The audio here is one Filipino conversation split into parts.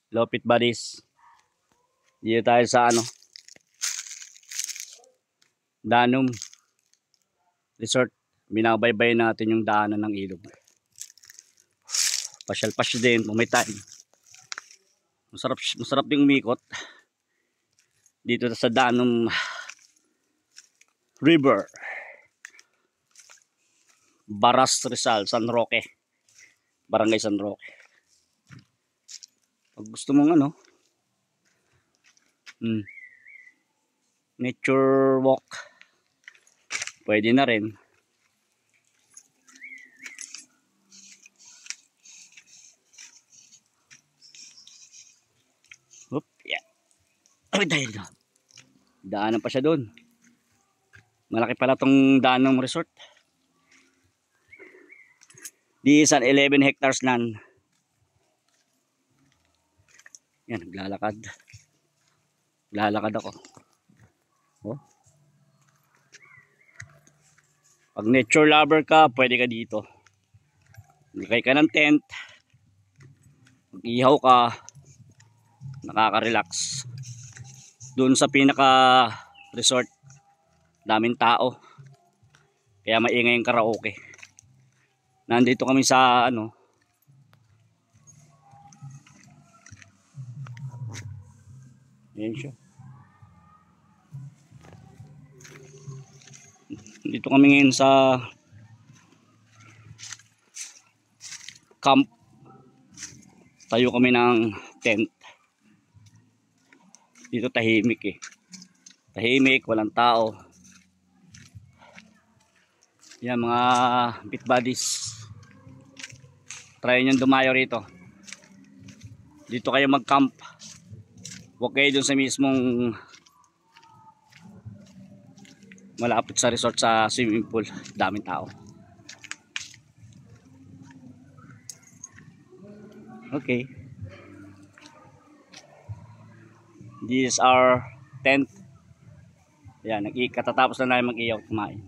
Lopit Buddies. Dito tayo sa Danum Resort. Binabaybay natin yung daanan ng ilog. Pasyal-pasyal din kung may time. Masarap din umikot dito sa Danum River. Baras Rizal, San Roque. Barangay San Roque. Pag gusto mong nature walk, pwede na rin. Oop, yeah. Ay, dahil na. Daanan pa siya doon. Malaki pala tong Danum Resort. Di is an 11 hectares land. Yan, naglalakad. Naglalakad ako. Oh. Pag nature lover ka, pwede ka dito. Lagay ka ng tent. Mag-ihaw ka. Nakaka-relax. Doon sa pinaka resort, daming tao. Kaya maingay yung karaoke. Nandito kami sa Ayan siya. Dito kami ngayon sa camp. Tayo kami ng tent. Dito tahimik eh. Tahimik, walang tao. Yan mga pit buddies. Try nyo dumayo rito. Dito kayo mag-camp. Huwag kayo dun sa mismong malapit sa resort sa swimming pool. Daming tao. Okay. This is our tent. Yan, katatapos na namin mag-iyaw kumain.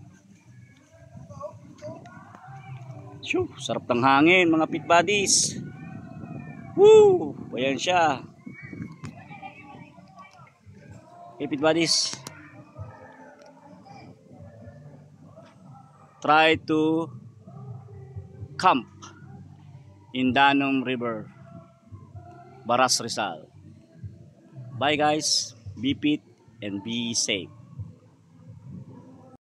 Shoo, sarap ng hangin mga pit buddies. Woo! Ayan siya. Okay, pit buddies. Try to camp in Danum River, Baras Rizal. Bye guys. Be fit and be safe.